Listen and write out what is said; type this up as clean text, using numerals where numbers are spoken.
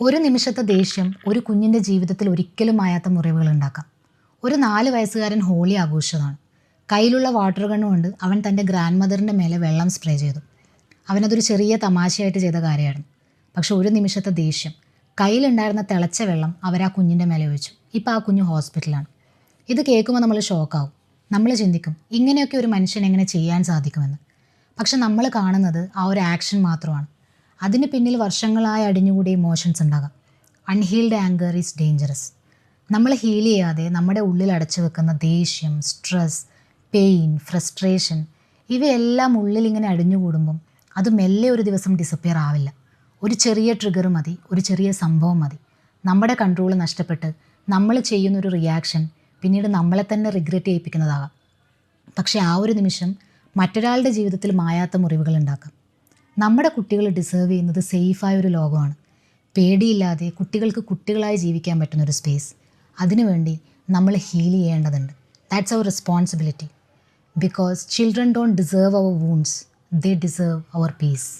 ഒരു നിമിഷത്തെ ദേഷ്യം ഒരു കുഞ്ഞിൻ്റെ ജീവിതത്തിൽ ഒരിക്കലും മായാത്ത മുറിവുകൾ ഉണ്ടാക്കാം. ഒരു 4 വയസ്സുകാരൻ ഹോളി ആഘോഷമാണ്. കയ്യിലുള്ള വാട്ടർ ഗണ്ണ് കൊണ്ട് അവൻ തൻ്റെ ഗ്രാൻഡ് മദറിൻ്റെ മേലെ വെള്ളം സ്പ്രേ ചെയ്തു. അവനതൊരു ചെറിയ തമാശയായിട്ട് ചെയ്ത കാര്യമായിരുന്നു. പക്ഷെ ഒരു നിമിഷത്തെ ദേഷ്യം, കയ്യിലുണ്ടായിരുന്ന തിളച്ച വെള്ളം അവരാ കുഞ്ഞിൻ്റെ മേലെ ഒഴിച്ചു. ഇപ്പോൾ ആ കുഞ്ഞ് ഹോസ്പിറ്റലാണ്. ഇത് കേൾക്കുമ്പോൾ നമ്മൾ ഷോക്കാവും. നമ്മൾ ചിന്തിക്കും, ഇങ്ങനെയൊക്കെ ഒരു മനുഷ്യൻ എങ്ങനെ ചെയ്യാൻ സാധിക്കുമെന്ന്. പക്ഷെ നമ്മൾ കാണുന്നത് ആ ഒരു ആക്ഷൻ മാത്രമാണ്. അതിന് പിന്നിൽ വർഷങ്ങളായി അടിഞ്ഞുകൂടിയ ഇമോഷൻസ് ഉണ്ടാകാം. Unhealed anchor is dangerous. നമ്മൾ ഹീൽ ചെയ്യാതെ നമ്മുടെ ഉള്ളിൽ അടച്ചു വെക്കുന്ന ദേഷ്യം, സ്ട്രെസ്, പെയിൻ, ഫ്രസ്ട്രേഷൻ ഇവയെല്ലാം ഉള്ളിൽ ഇങ്ങനെ അടിഞ്ഞുകൂടുമ്പം അത് മെല്ലെ ഒരു ദിവസം ഡിസപ്പിയർ ആവില്ല. ഒരു ചെറിയ ട്രിഗർ മതി, ഒരു ചെറിയ സംഭവം മതി, നമ്മുടെ കൺട്രോൾ നഷ്ടപ്പെട്ട് നമ്മൾ ചെയ്യുന്നൊരു റിയാക്ഷൻ പിന്നീട് നമ്മളെ തന്നെ റിഗ്രറ്റ് ചെയ്യിപ്പിക്കുന്നതാകാം. പക്ഷേ ആ ഒരു നിമിഷം മറ്റൊരാളുടെ ജീവിതത്തിൽ മായാത്ത മുറിവുകൾ ഉണ്ടാക്കാം. നമ്മുടെ കുട്ടികൾ ഡിസേർവ് ചെയ്യുന്നത് സേഫായ ഒരു ലോകമാണ്. പേടിയില്ലാതെ കുട്ടികൾക്ക് കുട്ടികളായി ജീവിക്കാൻ പറ്റുന്നൊരു സ്പേസ്. അതിനുവേണ്ടി നമ്മൾ ഹീൽ ചെയ്യേണ്ടതുണ്ട്. That's our responsibility. Because children don't deserve our wounds, they deserve our piece.